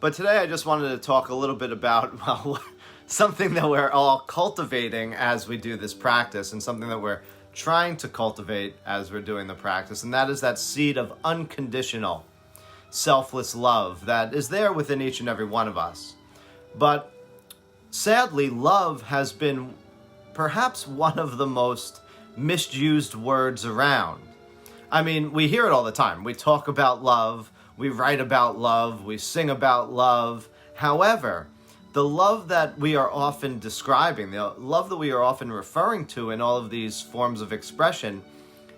But today I just wanted to talk a little bit about, well, something that we're all cultivating as we do this practice, and something that we're trying to cultivate as we're doing the practice, and that is that seed of unconditional, selfless love that is there within each and every one of us. But sadly, love has been perhaps one of the most misused words around. I mean, we hear it all the time. We talk about love, we write about love, we sing about love. However, the love that we are often describing, the love that we are often referring to in all of these forms of expression,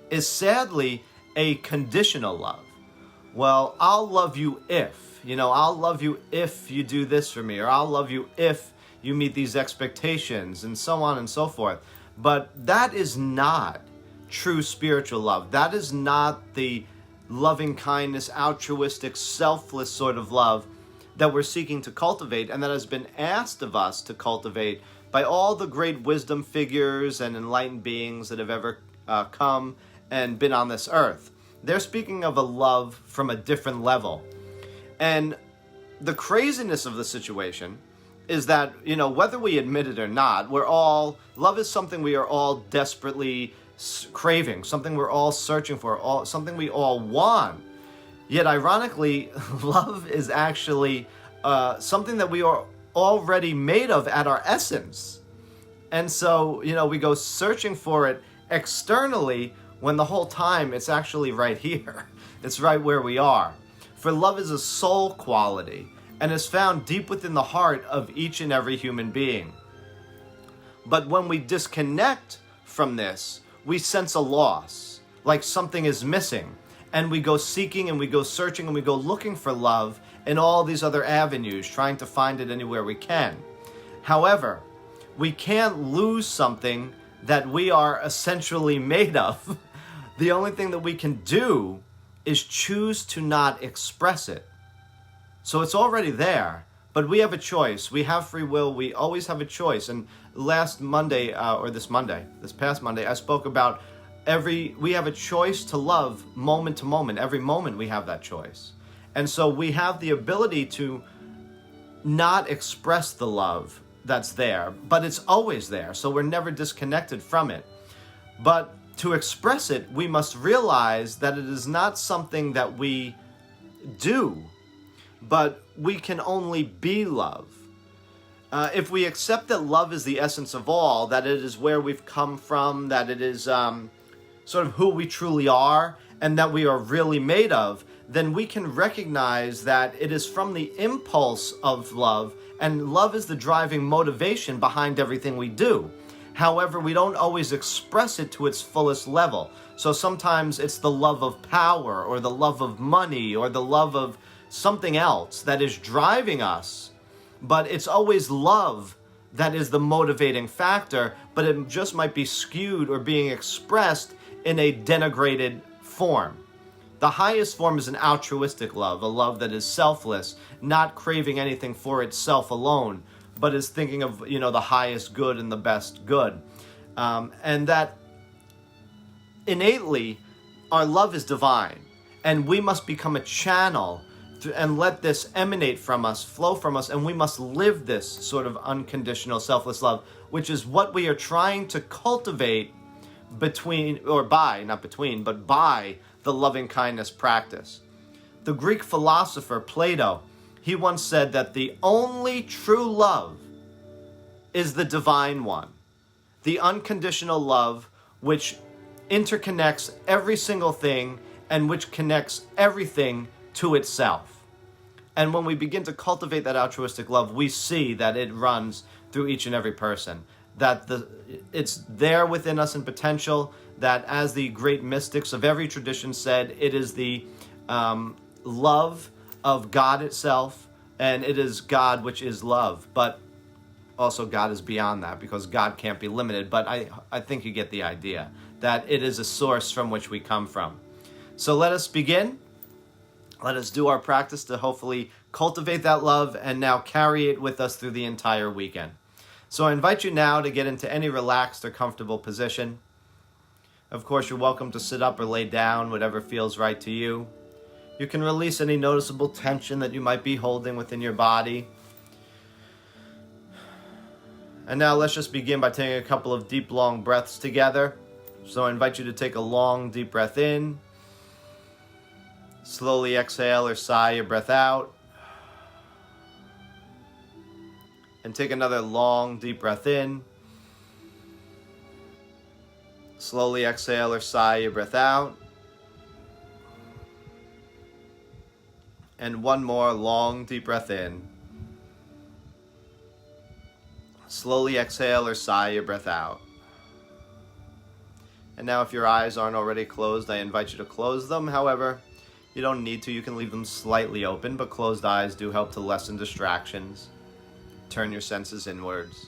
is sadly a conditional love. Well, I'll love you if, I'll love you if you do this for me, or I'll love you if you meet these expectations, and so on and so forth. But that is not true spiritual love. That is not the loving kindness, altruistic, selfless sort of love that we're seeking to cultivate, and that has been asked of us to cultivate by all the great wisdom figures and enlightened beings that have ever come and been on this earth. They're speaking of a love from a different level. And the craziness of the situation is that, whether we admit it or not, love is something we are all desperately craving, something we're all searching for, something we all want. Yet ironically, love is actually something that we are already made of at our essence. And so, we go searching for it externally when the whole time it's actually right here. It's right where we are. For love is a soul quality and is found deep within the heart of each and every human being. But when we disconnect from this, we sense a loss, like something is missing. And we go seeking and we go searching and we go looking for love in all these other avenues, trying to find it anywhere we can. However, we can't lose something that we are essentially made of. The only thing that we can do is choose to not express it. So it's already there, but we have a choice. We have free will. We always have a choice. And this past Monday, I spoke about we have a choice to love moment to moment. Every moment we have that choice. And so we have the ability to not express the love that's there, but it's always there. So we're never disconnected from it. But to express it, we must realize that it is not something that we do, but we can only be love. If we accept that love is the essence of all, that it is where we've come from, that it is sort of who we truly are, and that we are really made of, then we can recognize that it is from the impulse of love, and love is the driving motivation behind everything we do. However, we don't always express it to its fullest level. So sometimes it's the love of power, or the love of money, or the love of something else that is driving us. But it's always love that is the motivating factor, but it just might be skewed or being expressed in a denigrated form. The highest form is an altruistic love, a love that is selfless, not craving anything for itself alone, but is thinking of, the highest good and the best good. And that innately, our love is divine, and we must become a channel and let this emanate from us, flow from us, and we must live this sort of unconditional, selfless love, which is what we are trying to cultivate by the loving kindness practice. The Greek philosopher Plato, he once said that the only true love is the divine one, the unconditional love which interconnects every single thing and which connects everything to itself. And when we begin to cultivate that altruistic love, we see that it runs through each and every person, that it's there within us in potential, that as the great mystics of every tradition said, it is the love of God itself, and it is God which is love. But also God is beyond that, because God can't be limited. But I think you get the idea, that it is a source from which we come from. So let us begin. Let us do our practice to hopefully cultivate that love and now carry it with us through the entire weekend. So I invite you now to get into any relaxed or comfortable position. Of course, you're welcome to sit up or lay down, whatever feels right to you. You can release any noticeable tension that you might be holding within your body. And now let's just begin by taking a couple of deep, long breaths together. So I invite you to take a long, deep breath in. Slowly exhale or sigh your breath out. And take another long, deep breath in. Slowly exhale or sigh your breath out. And one more long, deep breath in. Slowly exhale or sigh your breath out. And now if your eyes aren't already closed, I invite you to close them. However, you don't need to. You can leave them slightly open, but closed eyes do help to lessen distractions. Turn your senses inwards.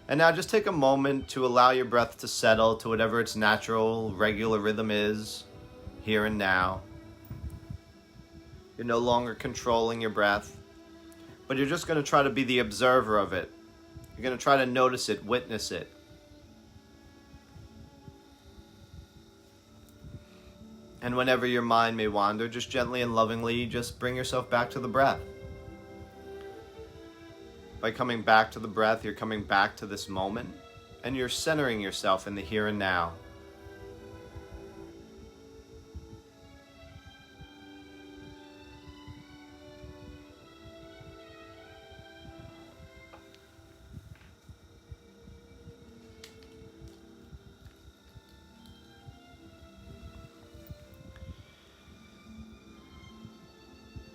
And now just take a moment to allow your breath to settle to whatever its natural, regular rhythm is, here and now. You're no longer controlling your breath, but you're just going to try to be the observer of it. You're going to try to notice it, witness it. And whenever your mind may wander, just gently and lovingly just bring yourself back to the breath. By coming back to the breath, you're coming back to this moment, and you're centering yourself in the here and now.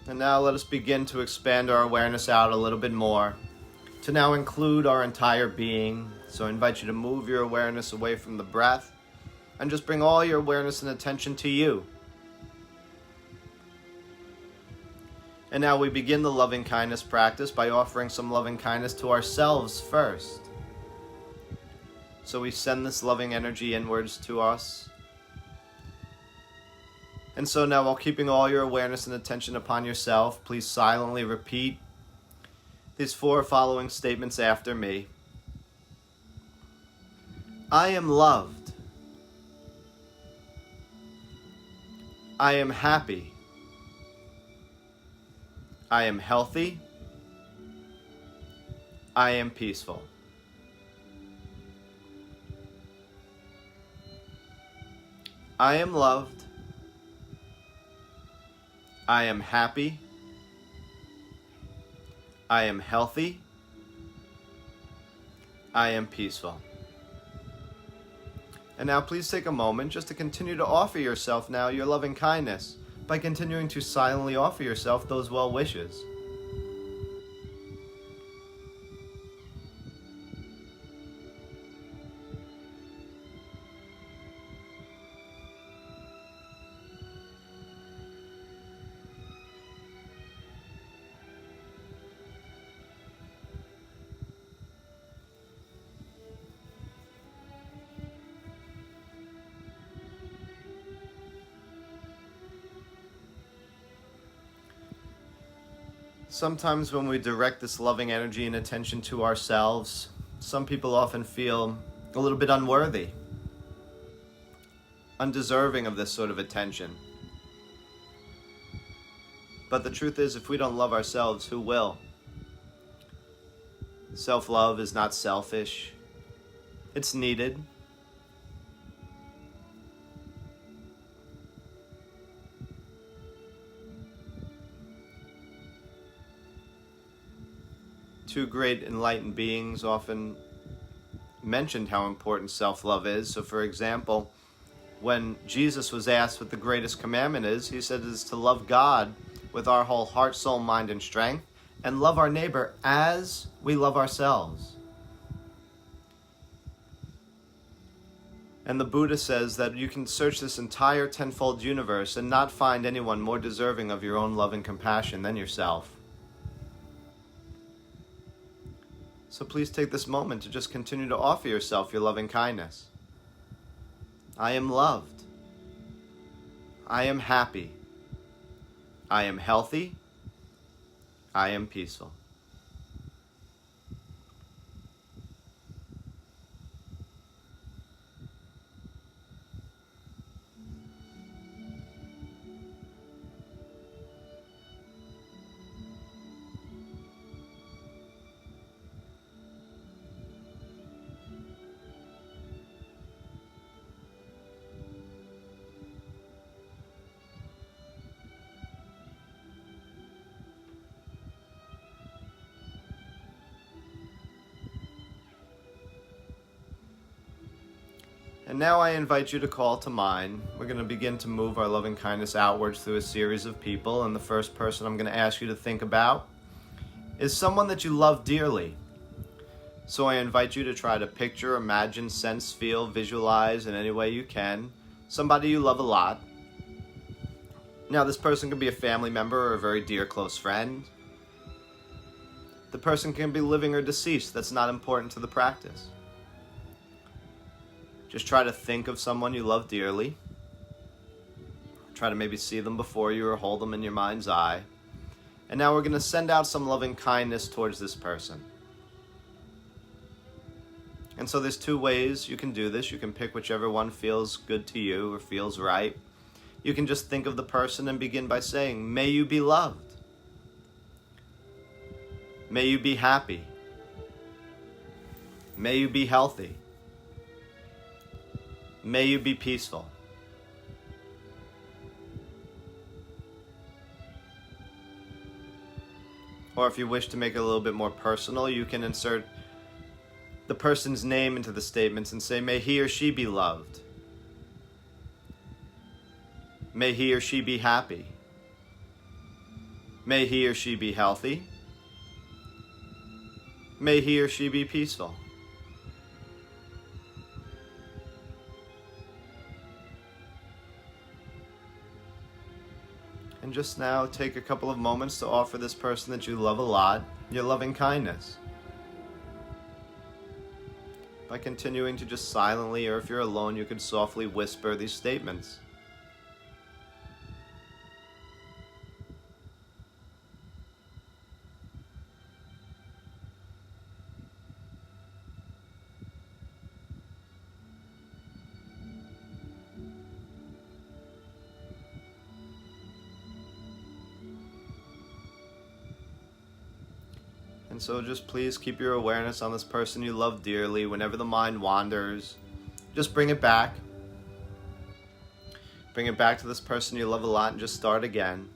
And now let us begin to expand our awareness out a little bit more, to now include our entire being. So I invite you to move your awareness away from the breath and just bring all your awareness and attention to you. And now we begin the loving kindness practice by offering some loving kindness to ourselves first. So we send this loving energy inwards to us. And so now, while keeping all your awareness and attention upon yourself, please silently repeat these 4 following statements after me. I am loved. I am happy. I am healthy. I am peaceful. I am loved. I am happy. I am healthy. I am peaceful. And now please take a moment just to continue to offer yourself now your loving kindness by continuing to silently offer yourself those well wishes. Sometimes when we direct this loving energy and attention to ourselves, some people often feel a little bit unworthy, undeserving of this sort of attention. But the truth is, if we don't love ourselves, who will? Self-love is not selfish. It's needed. Two great enlightened beings often mentioned how important self-love is. So for example, when Jesus was asked what the greatest commandment is, he said it is to love God with our whole heart, soul, mind, and strength, and love our neighbor as we love ourselves. And the Buddha says that you can search this entire tenfold universe and not find anyone more deserving of your own love and compassion than yourself. So please take this moment to just continue to offer yourself your loving kindness. I am loved. I am happy. I am healthy. I am peaceful. And now I invite you to call to mind. We're going to begin to move our loving kindness outwards through a series of people, and the first person I'm going to ask you to think about is someone that you love dearly. So I invite you to try to picture, imagine, sense, feel, visualize in any way you can somebody you love a lot. Now this person could be a family member or a very dear close friend. The person can be living or deceased. That's not important to the practice. Just try to think of someone you love dearly. Try to maybe see them before you or hold them in your mind's eye. And now we're going to send out some loving kindness towards this person. And so there's two ways you can do this. You can pick whichever one feels good to you or feels right. You can just think of the person and begin by saying, "May you be loved. May you be happy. May you be healthy. May you be peaceful." Or if you wish to make it a little bit more personal, you can insert the person's name into the statements and say, "May he or she be loved. May he or she be happy. May he or she be healthy. May he or she be peaceful." And just now take a couple of moments to offer this person that you love a lot your loving kindness. By continuing to just silently, or if you're alone, you can softly whisper these statements. And so just please keep your awareness on this person you love dearly. Whenever the mind wanders, just bring it back. Bring it back to this person you love a lot and just start again.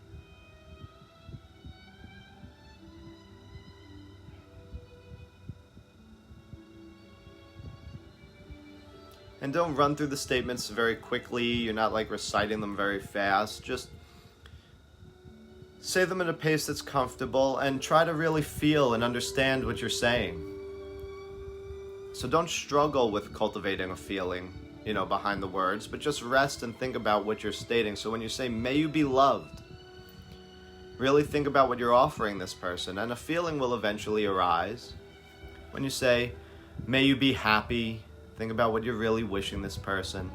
And don't run through the statements very quickly. You're not like reciting them very fast. Just say them at a pace that's comfortable and try to really feel and understand what you're saying. So don't struggle with cultivating a feeling, behind the words, but just rest and think about what you're stating. So when you say, "May you be loved," really think about what you're offering this person, and a feeling will eventually arise. When you say, "May you be happy," think about what you're really wishing this person.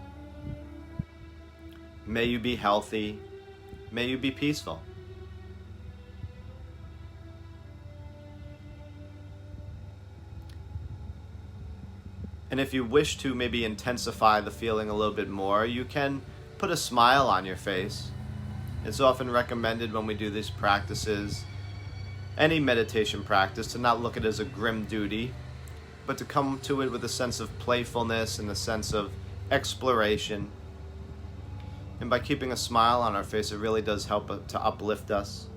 May you be healthy. May you be peaceful. And if you wish to maybe intensify the feeling a little bit more, you can put a smile on your face. It's often recommended when we do these practices, any meditation practice, to not look at it as a grim duty, but to come to it with a sense of playfulness and a sense of exploration. And by keeping a smile on our face, it really does help to uplift us.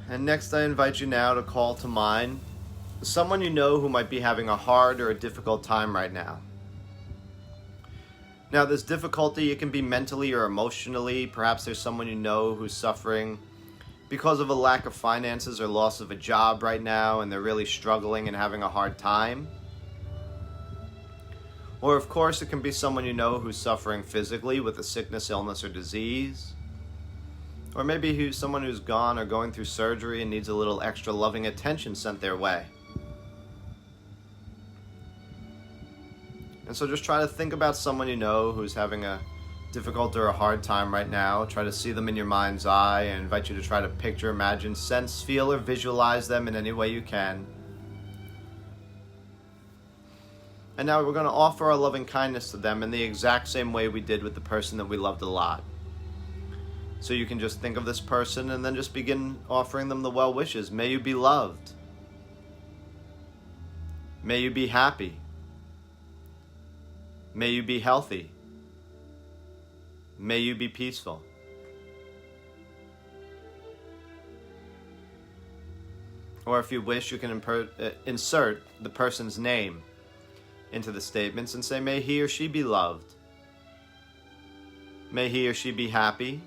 And next I invite you now to call to mind someone you know who might be having a hard or a difficult time right now. Now this difficulty, it can be mentally or emotionally. Perhaps there's someone you know who's suffering because of a lack of finances or loss of a job right now and they're really struggling and having a hard time. Or of course it can be someone you know who's suffering physically with a sickness, illness, or disease. Or maybe someone who's gone or going through surgery and needs a little extra loving attention sent their way. And so just try to think about someone you know who's having a difficult or a hard time right now. Try to see them in your mind's eye. I invite you to try to picture, imagine, sense, feel, or visualize them in any way you can. And now we're going to offer our loving kindness to them in the exact same way we did with the person that we loved a lot. So you can just think of this person and then just begin offering them the well wishes. May you be loved. May you be happy. May you be healthy. May you be peaceful. Or if you wish, you can insert the person's name into the statements and say, may he or she be loved. May he or she be happy.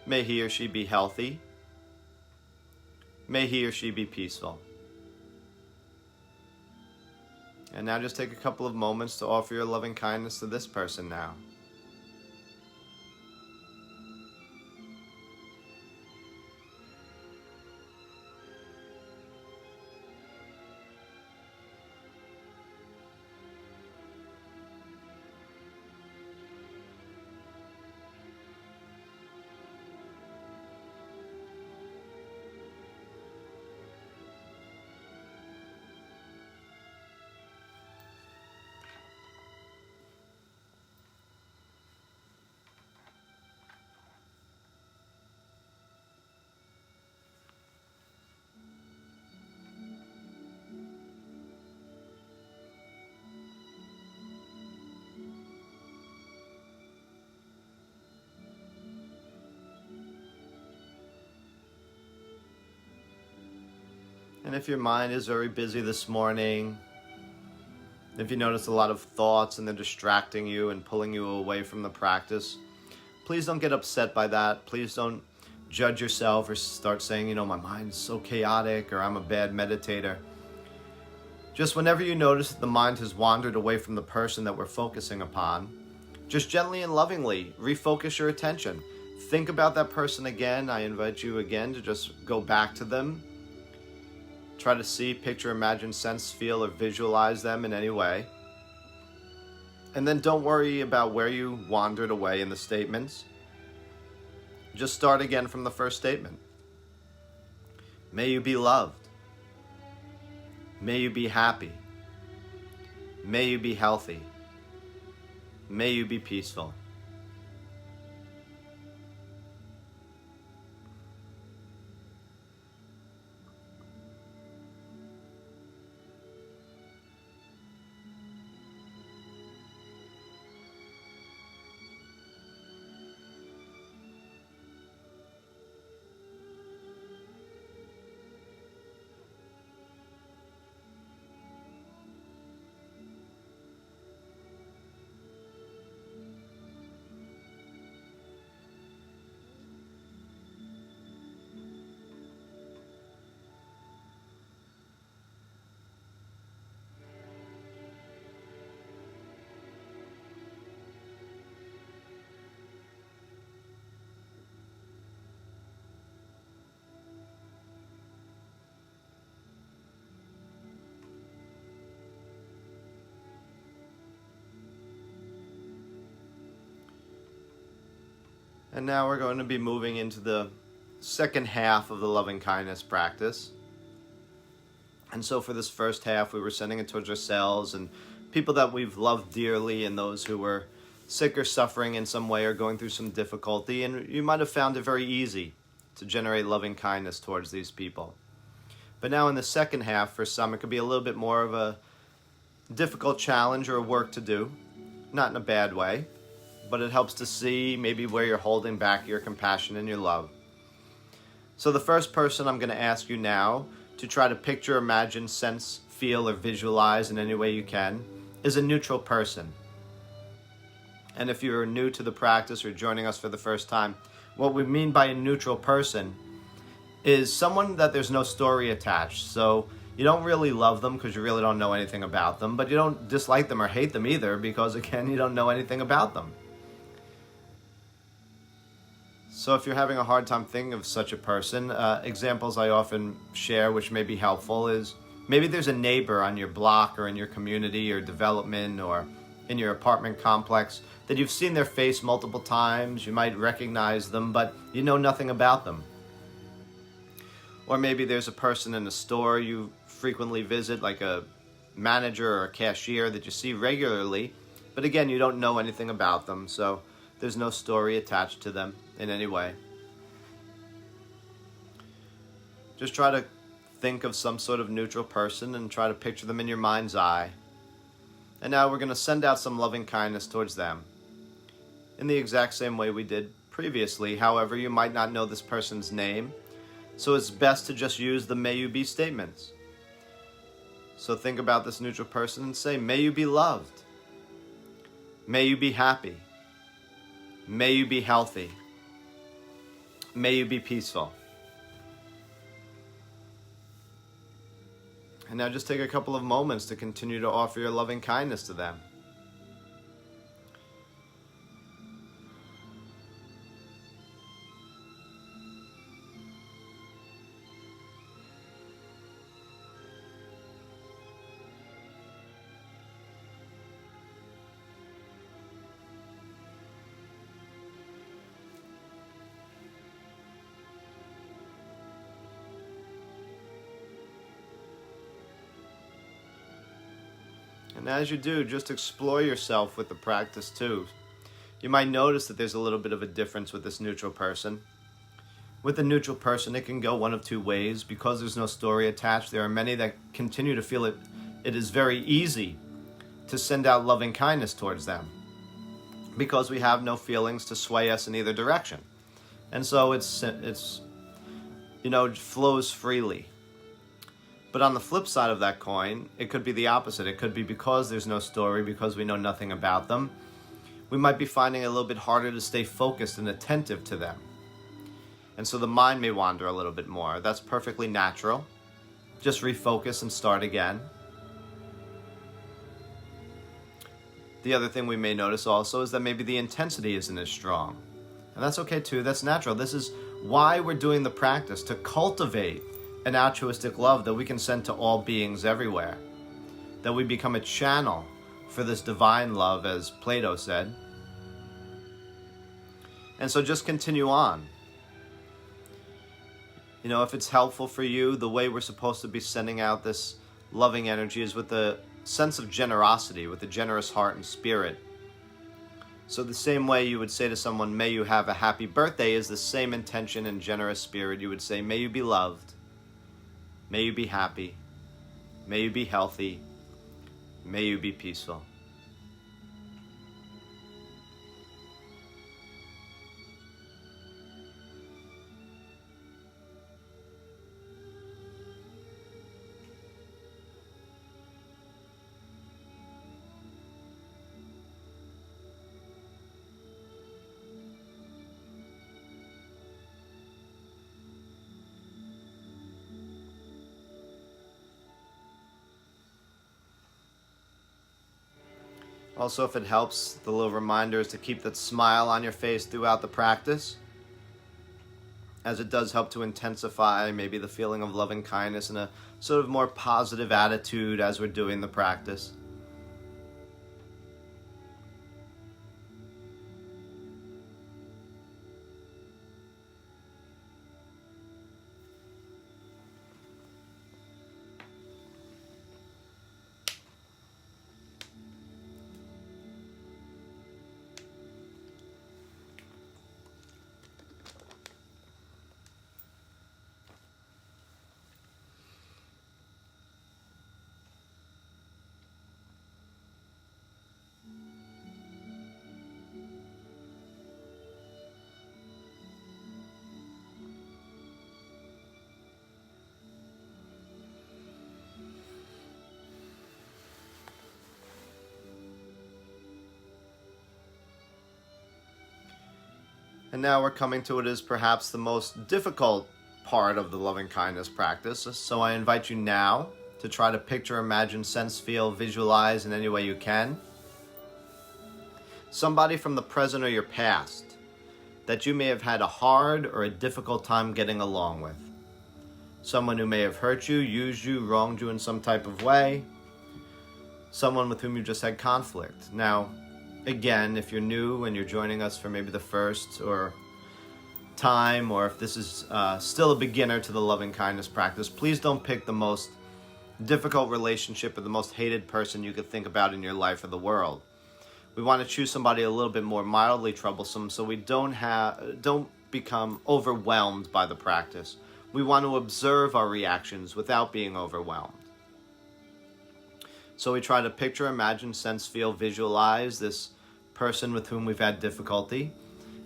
May he or she be healthy. May he or she be peaceful. And now just take a couple of moments to offer your loving kindness to this person now. And if your mind is very busy this morning, if you notice a lot of thoughts and they're distracting you and pulling you away from the practice, please don't get upset by that. Please don't judge yourself or start saying, my mind's so chaotic or I'm a bad meditator. Just whenever you notice that the mind has wandered away from the person that we're focusing upon, just gently and lovingly refocus your attention. Think about that person again. I invite you again to just go back to them. Try to see, picture, imagine, sense, feel, or visualize them in any way. And then don't worry about where you wandered away in the statements. Just start again from the first statement. May you be loved. May you be happy. May you be healthy. May you be peaceful. And now we're going to be moving into the second half of the loving kindness practice. And so for this first half, we were sending it towards ourselves and people that we've loved dearly and those who were sick or suffering in some way or going through some difficulty. And you might have found it very easy to generate loving kindness towards these people. But now in the second half, for some, it could be a little bit more of a difficult challenge or a work to do. Not in a bad way, but it helps to see maybe where you're holding back your compassion and your love. So the first person I'm going to ask you now to try to picture, imagine, sense, feel, or visualize in any way you can is a neutral person. And if you're new to the practice or joining us for the first time, What we mean by a neutral person is someone that there's no story attached. So you don't really love them because you really don't know anything about them, but you don't dislike them or hate them either because, again, you don't know anything about them. So if you're having a hard time thinking of such a person, examples I often share, which may be helpful, is maybe there's a neighbor on your block or in your community or development or in your apartment complex that you've seen their face multiple times. You might recognize them, but you know nothing about them. Or maybe there's a person in a store you frequently visit, like a manager or a cashier that you see regularly, but again, you don't know anything about them, so there's no story attached to them in any way. Just try to think of some sort of neutral person and try to picture them in your mind's eye. And now we're going to send out some loving kindness towards them in the exact same way we did previously. However, you might not know this person's name, so it's best to just use the may you be statements. So think about this neutral person and say, may you be loved. May you be happy. May you be healthy. May you be peaceful. And now just take a couple of moments to continue to offer your loving kindness to them. And as you do, just explore yourself with the practice too. You might notice that there's a little bit of a difference with this neutral person. With a neutral person, it can go one of two ways. Because there's no story attached, there are many that continue to feel it is very easy to send out loving kindness towards them, because we have no feelings to sway us in either direction. And so it flows freely. But on the flip side of that coin, it could be the opposite. It could be because there's no story, because we know nothing about them, we might be finding it a little bit harder to stay focused and attentive to them. And so the mind may wander a little bit more. That's perfectly natural. Just refocus and start again. The other thing we may notice also is that maybe the intensity isn't as strong. And that's okay too. That's natural. This is why we're doing the practice, to cultivate an altruistic love that we can send to all beings everywhere, that we become a channel for this divine love, as Plato said. And so just continue on. If it's helpful for you, the way we're supposed to be sending out this loving energy is with a sense of generosity, with a generous heart and spirit. So the same way you would say to someone, may you have a happy birthday, is the same intention and generous spirit. You would say, may you be loved. May you be happy. May you be healthy. May you be peaceful. Also, if it helps, the little reminder is to keep that smile on your face throughout the practice, as it does help to intensify maybe the feeling of loving kindness and a sort of more positive attitude as we're doing the practice. And now we're coming to what is perhaps the most difficult part of the loving kindness practice. So I invite you now to try to picture, imagine, sense, feel, visualize in any way you can somebody from the present or your past that you may have had a hard or a difficult time getting along with. Someone who may have hurt you, used you, wronged you in some type of way. Someone with whom you just had conflict. Now, again, if you're new and you're joining us for maybe the first or time, or if this is still a beginner to the loving kindness practice, please don't pick the most difficult relationship or the most hated person you could think about in your life or the world. We want to choose somebody a little bit more mildly troublesome so we don't become overwhelmed by the practice. We want to observe our reactions without being overwhelmed. So we try to picture, imagine, sense, feel, visualize this person with whom we've had difficulty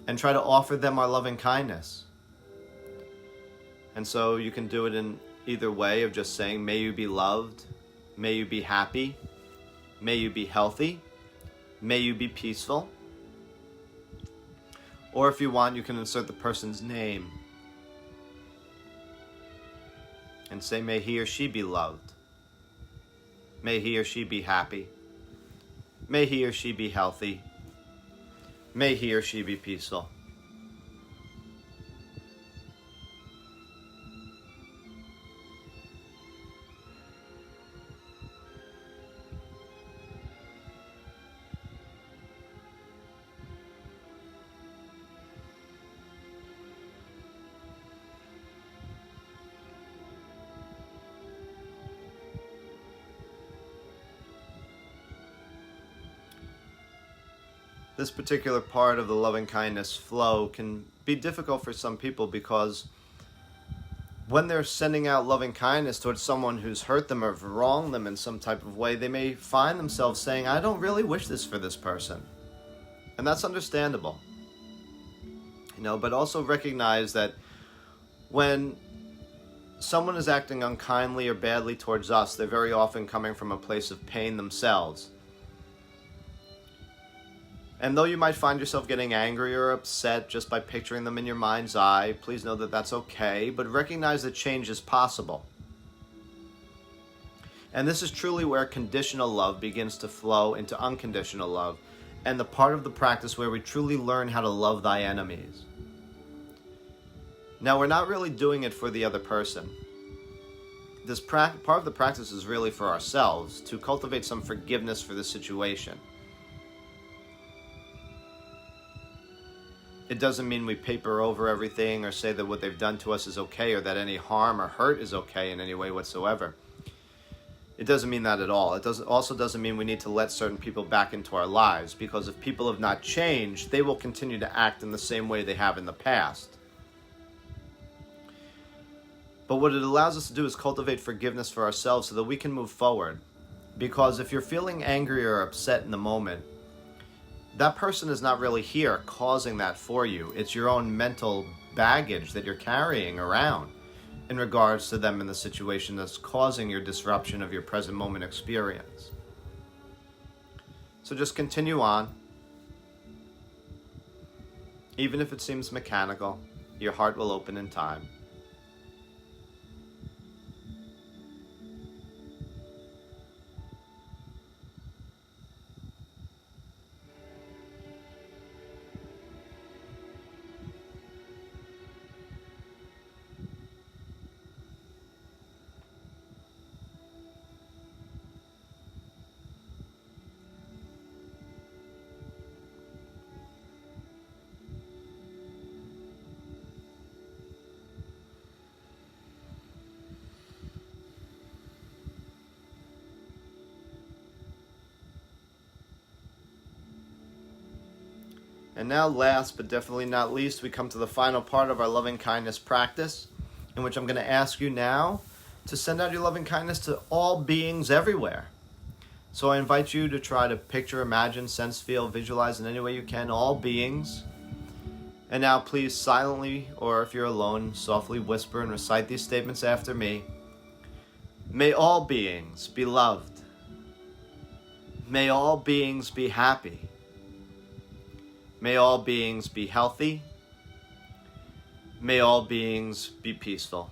and try to offer them our loving kindness. And so you can do it in either way of just saying, may you be loved, may you be happy, may you be healthy, may you be peaceful. Or if you want, you can insert the person's name and say, may he or she be loved. May he or she be happy. May he or she be healthy. May he or she be peaceful. This particular part of the loving kindness flow can be difficult for some people because when they're sending out loving kindness towards someone who's hurt them or wronged them in some type of way, they may find themselves saying, I don't really wish this for this person. And that's understandable. But also recognize that when someone is acting unkindly or badly towards us, they're very often coming from a place of pain themselves. And though you might find yourself getting angry or upset just by picturing them in your mind's eye, please know that that's okay, but recognize that change is possible. And this is truly where conditional love begins to flow into unconditional love, and the part of the practice where we truly learn how to love thy enemies. Now, we're not really doing it for the other person. This part of the practice is really for ourselves, to cultivate some forgiveness for the situation. It doesn't mean we paper over everything or say that what they've done to us is okay or that any harm or hurt is okay in any way whatsoever. It doesn't mean that at all. It also doesn't mean we need to let certain people back into our lives, because if people have not changed, they will continue to act in the same way they have in the past. But what it allows us to do is cultivate forgiveness for ourselves so that we can move forward. Because if you're feeling angry or upset in the moment, that person is not really here causing that for you. It's your own mental baggage that you're carrying around in regards to them in the situation that's causing your disruption of your present moment experience. So just continue on. Even if it seems mechanical, your heart will open in time. And now, last but definitely not least, we come to the final part of our loving kindness practice, in which I'm going to ask you now to send out your loving kindness to all beings everywhere. So I invite you to try to picture, imagine, sense, feel, visualize in any way you can all beings. And now please silently, or if you're alone, softly whisper and recite these statements after me. May all beings be loved. May all beings be happy. May all beings be healthy. May all beings be peaceful.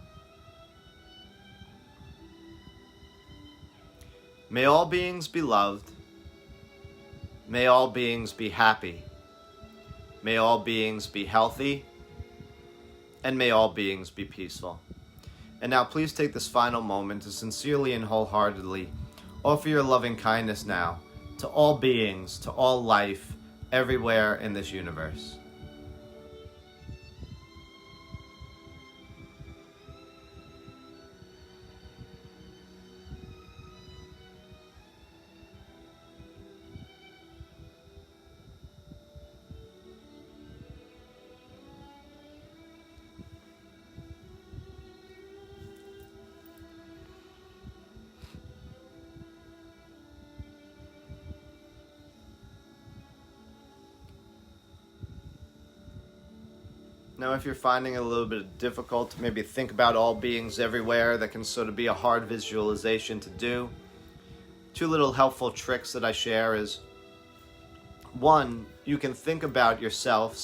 May all beings be loved. May all beings be happy. May all beings be healthy. And may all beings be peaceful. And now please take this final moment to sincerely and wholeheartedly offer your loving kindness now to all beings, to all life, everywhere in this universe. Now, if you're finding it a little bit difficult to maybe think about all beings everywhere, that can sort of be a hard visualization to do, 2 little helpful tricks that I share is, 1, you can think about yourself,